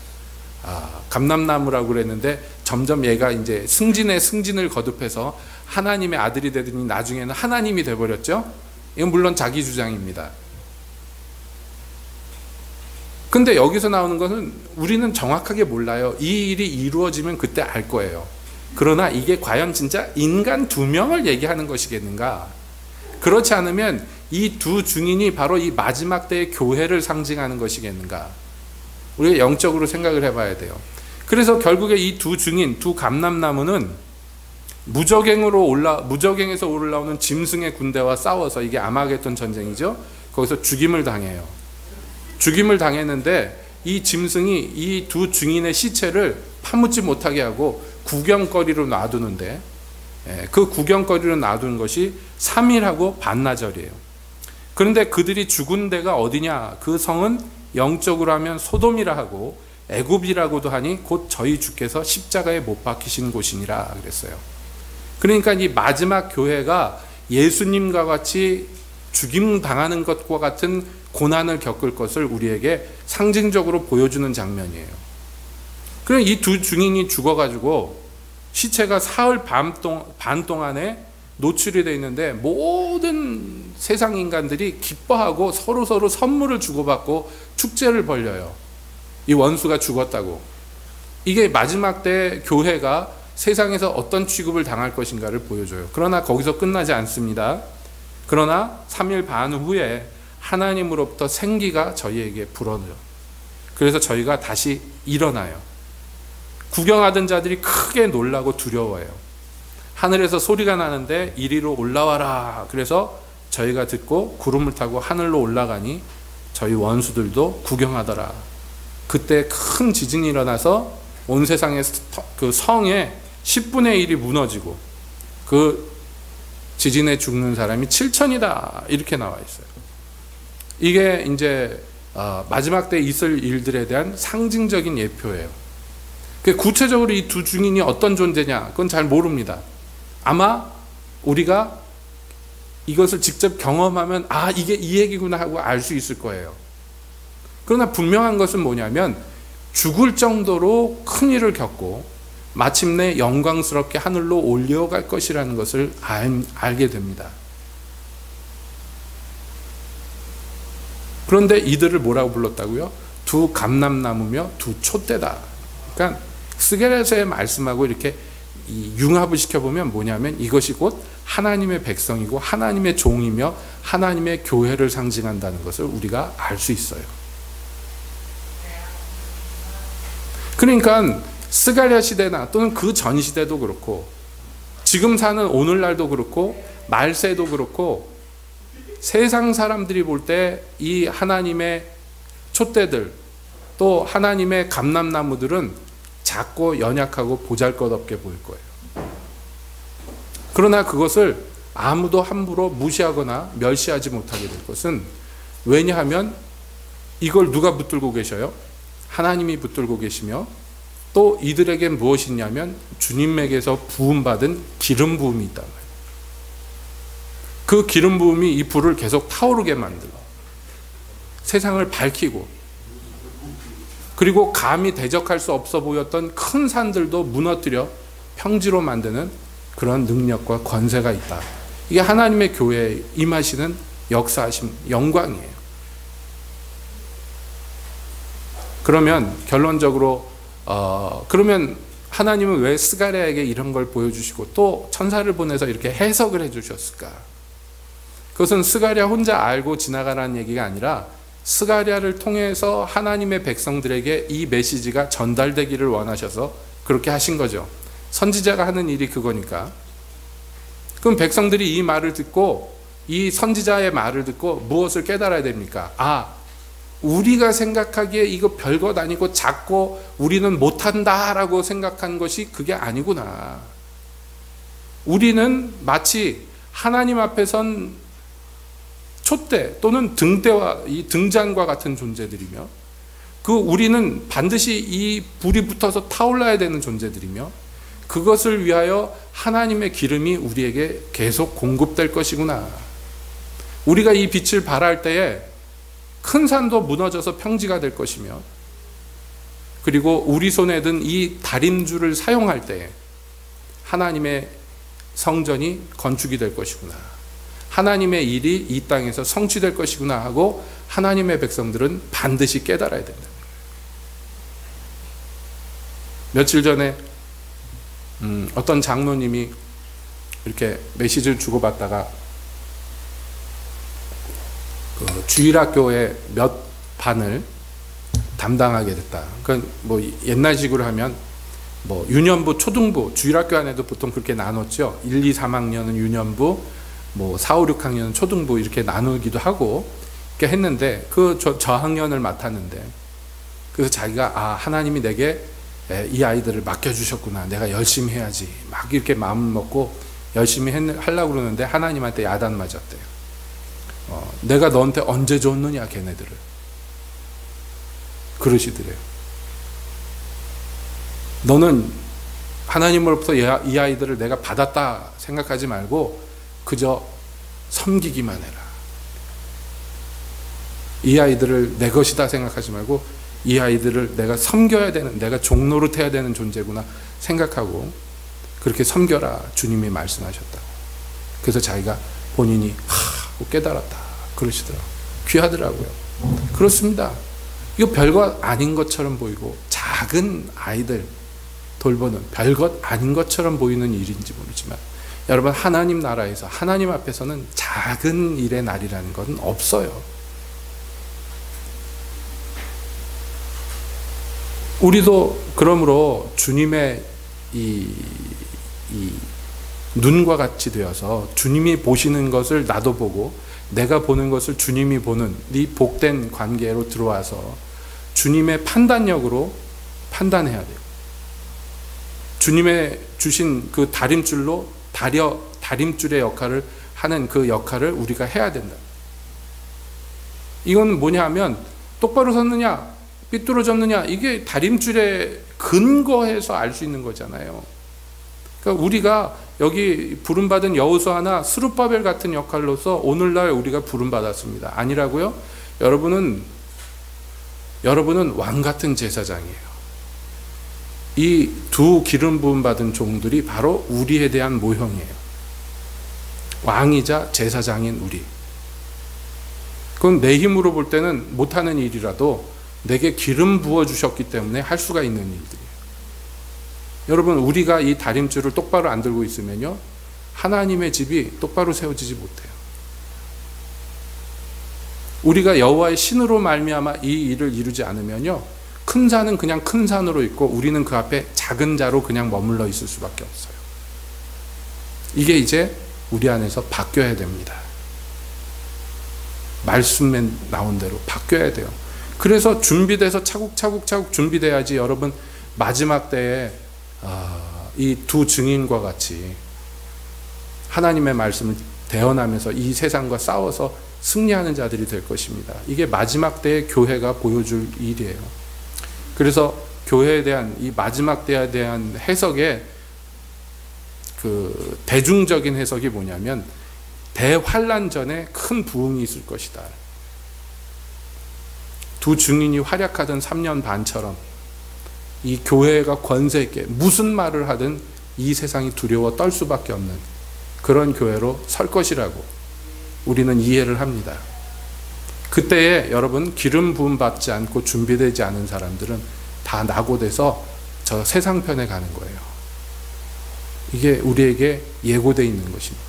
감람나무라고 그랬는데 점점 얘가 이제 승진을 거듭해서 하나님의 아들이 되더니 나중에는 하나님이 돼버렸죠. 이건 물론 자기 주장입니다. 근데 여기서 나오는 것은 우리는 정확하게 몰라요. 이 일이 이루어지면 그때 알 거예요. 그러나 이게 과연 진짜 인간 2명을 얘기하는 것이겠는가? 그렇지 않으면 이 두 증인이 바로 이 마지막 때의 교회를 상징하는 것이겠는가? 우리가 영적으로 생각을 해봐야 돼요. 그래서 결국에 이 두 증인, 두 감람나무는 무적행에서 올라오는 짐승의 군대와 싸워서 이게 아마겟돈 전쟁이죠. 거기서 죽임을 당해요. 죽임을 당했는데 이 짐승이 이 두 증인의 시체를 파묻지 못하게 하고 구경거리로 놔두는데 그 구경거리로 놔두는 것이 3일하고 반나절이에요. 그런데 그들이 죽은 데가 어디냐? 그 성은 영적으로 하면 소돔이라 하고 애굽이라고도 하니 곧 저희 주께서 십자가에 못 박히신 곳이니라 그랬어요. 그러니까 이 마지막 교회가 예수님과 같이 죽임 당하는 것과 같은 고난을 겪을 것을 우리에게 상징적으로 보여주는 장면이에요. 그럼 이 두 증인이 죽어가지고 시체가 사흘 반 동안에 노출이 되어 있는데 모든 세상 인간들이 기뻐하고 서로 선물을 주고받고 축제를 벌려요. 이 원수가 죽었다고. 이게 마지막 때 교회가 세상에서 어떤 취급을 당할 것인가를 보여줘요. 그러나 거기서 끝나지 않습니다. 그러나 3일 반 후에 하나님으로부터 생기가 저희에게 불어넣어요. 그래서 저희가 다시 일어나요. 구경하던 자들이 크게 놀라고 두려워해요. 하늘에서 소리가 나는데 이리로 올라와라. 그래서 저희가 듣고 구름을 타고 하늘로 올라가니 저희 원수들도 구경하더라. 그때 큰 지진이 일어나서 온 세상의 그 성의 10분의 1이 무너지고 그 지진에 죽는 사람이 7천이다. 이렇게 나와 있어요. 이게 이제 마지막 때 있을 일들에 대한 상징적인 예표예요. 구체적으로 이 두 증인이 어떤 존재냐? 그건 잘 모릅니다. 아마 우리가 이것을 직접 경험하면 이게 이 얘기구나 하고 알 수 있을 거예요. 그러나 분명한 것은 뭐냐면 죽을 정도로 큰 일을 겪고 마침내 영광스럽게 하늘로 올려갈 것이라는 것을 알게 됩니다. 그런데 이들을 뭐라고 불렀다고요? 두 감람나무며 두 촛대다. 그러니까 스게랴서의 말씀하고 이렇게 융합을 시켜보면 뭐냐면 이것이 곧 하나님의 백성이고 하나님의 종이며 하나님의 교회를 상징한다는 것을 우리가 알 수 있어요. 그러니까 스가랴 시대나 또는 그 전 시대도 그렇고 지금 사는 오늘날도 그렇고 말세도 그렇고 세상 사람들이 볼 때 이 하나님의 촛대들 또 하나님의 감람나무들은 작고 연약하고 보잘것없게 보일 거예요. 그러나 그것을 아무도 함부로 무시하거나 멸시하지 못하게 될 것은 왜냐하면 이걸 누가 붙들고 계셔요? 하나님이 붙들고 계시며 또 이들에겐 무엇이 있냐면 주님에게서 부음받은 기름 부음이 있다. 그 기름 부음이 이 불을 계속 타오르게 만들어 세상을 밝히고 그리고 감히 대적할 수 없어 보였던 큰 산들도 무너뜨려 평지로 만드는 그런 능력과 권세가 있다. 이게 하나님의 교회에 임하시는 역사하심, 영광이에요. 그러면 결론적으로 그러면 하나님은 왜 스가랴에게 이런 걸 보여주시고 또 천사를 보내서 이렇게 해석을 해주셨을까? 그것은 스가랴 혼자 알고 지나가라는 얘기가 아니라 스가랴를 통해서 하나님의 백성들에게 이 메시지가 전달되기를 원하셔서 그렇게 하신 거죠. 선지자가 하는 일이 그거니까. 그럼 백성들이 이 말을 듣고, 이 선지자의 말을 듣고 무엇을 깨달아야 됩니까? 아, 우리가 생각하기에 이거 별것 아니고 작고 우리는 못한다라고 생각한 것이 그게 아니구나. 우리는 마치 하나님 앞에 선 촛대 또는 등대와 이 등잔과 같은 존재들이며, 그 우리는 반드시 이 불이 붙어서 타올라야 되는 존재들이며, 그것을 위하여 하나님의 기름이 우리에게 계속 공급될 것이구나. 우리가 이 빛을 발할 때에 큰 산도 무너져서 평지가 될 것이며, 그리고 우리 손에 든 이 다림줄을 사용할 때에 하나님의 성전이 건축이 될 것이구나. 하나님의 일이 이 땅에서 성취될 것이구나 하고 하나님의 백성들은 반드시 깨달아야 된다. 며칠 전에 어떤 장로님이 이렇게 메시지를 주고받다가 그 주일학교의 몇 반을 담당하게 됐다. 그러니까 뭐 옛날식으로 하면 뭐 유년부, 초등부, 주일학교 안에도 보통 그렇게 나눴죠. 1, 2, 3학년은 유년부, 뭐 4, 5, 6학년은 초등부 이렇게 나누기도 하고 이렇게 했는데, 그 저학년을 맡았는데, 그래서 자기가 아, 하나님이 내게 이 아이들을 맡겨주셨구나, 내가 열심히 해야지 막 이렇게 마음을 먹고 열심히 하려고 그러는데 하나님한테 야단 맞았대요. 내가 너한테 언제 줬느냐 걔네들을, 그러시더래요. 너는 하나님으로부터 이 아이들을 내가 받았다 생각하지 말고 그저 섬기기만 해라. 이 아이들을 내 것이다 생각하지 말고 이 아이들을 내가 섬겨야 되는, 내가 종노릇해야 되는 존재구나 생각하고 그렇게 섬겨라, 주님이 말씀하셨다고. 그래서 자기가 본인이 깨달았다 그러시더라고요. 귀하더라고요. 그렇습니다. 이거 별것 아닌 것처럼 보이고, 작은 아이들 돌보는 별것 아닌 것처럼 보이는 일인지 모르지만, 여러분, 하나님 나라에서 하나님 앞에서는 작은 일의 날이라는 것은 없어요. 우리도 그러므로 주님의 이 눈과 같이 되어서 주님이 보시는 것을 나도 보고 내가 보는 것을 주님이 보는 이 복된 관계로 들어와서 주님의 판단력으로 판단해야 돼요. 주님의 주신 그 다림줄로 다림줄의 역할을 하는 그 역할을 우리가 해야 된다. 이건 뭐냐 하면, 똑바로 섰느냐 삐뚤어졌느냐, 이게 다림줄에 근거해서 알 수 있는 거잖아요. 그러니까 우리가 여기 부름받은 여호수아나 스룹바벨 같은 역할로서 오늘날 우리가 부름받았습니다. 아니라고요? 여러분은 왕 같은 제사장이에요. 이 두 기름 부음 받은 종들이 바로 우리에 대한 모형이에요. 왕이자 제사장인 우리. 그건 내 힘으로 볼 때는 못하는 일이라도 내게 기름 부어주셨기 때문에 할 수가 있는 일들이에요. 여러분, 우리가 이 다림줄을 똑바로 안 들고 있으면요, 하나님의 집이 똑바로 세워지지 못해요. 우리가 여호와의 신으로 말미암아 이 일을 이루지 않으면요, 큰 산은 그냥 큰 산으로 있고 우리는 그 앞에 작은 자로 그냥 머물러 있을 수밖에 없어요. 이게 이제 우리 안에서 바뀌어야 됩니다. 말씀에 나온 대로 바뀌어야 돼요. 그래서 준비돼서 차곡차곡 준비돼야지 여러분, 마지막 때에 이 두 증인과 같이 하나님의 말씀을 대언하면서 이 세상과 싸워서 승리하는 자들이 될 것입니다. 이게 마지막 때의 교회가 보여줄 일이에요. 그래서 교회에 대한 이 마지막 때에 대한 해석의 그 대중적인 해석이 뭐냐면, 대환란 전에 큰 부흥이 있을 것이다. 두 증인이 활약하던 3년 반처럼 이 교회가 권세 있게 무슨 말을 하든 이 세상이 두려워 떨 수밖에 없는 그런 교회로 설 것이라고 우리는 이해를 합니다. 그때에 여러분 기름 부음 받지 않고 준비되지 않은 사람들은 다 낙오돼서 저 세상편에 가는 거예요. 이게 우리에게 예고되어 있는 것입니다.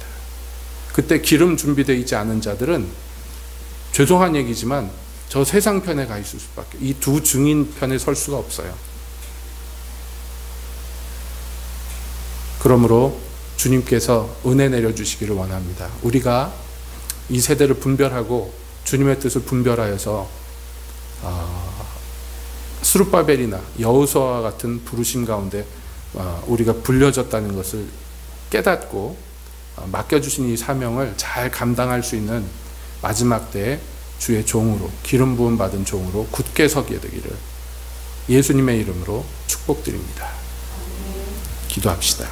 그때 기름 준비되어 있지 않은 자들은 죄송한 얘기지만 저 세상편에 가 있을 수밖에, 이 두 증인편에 설 수가 없어요. 그러므로 주님께서 은혜 내려주시기를 원합니다. 우리가 이 세대를 분별하고 주님의 뜻을 분별하여서 스룹바벨이나 여호수아와 같은 부르심 가운데 우리가 불려졌다는 것을 깨닫고 맡겨주신 이 사명을 잘 감당할 수 있는 마지막 때에 주의 종으로, 기름 부음 받은 종으로 굳게 서게 되기를 예수님의 이름으로 축복드립니다. 기도합시다.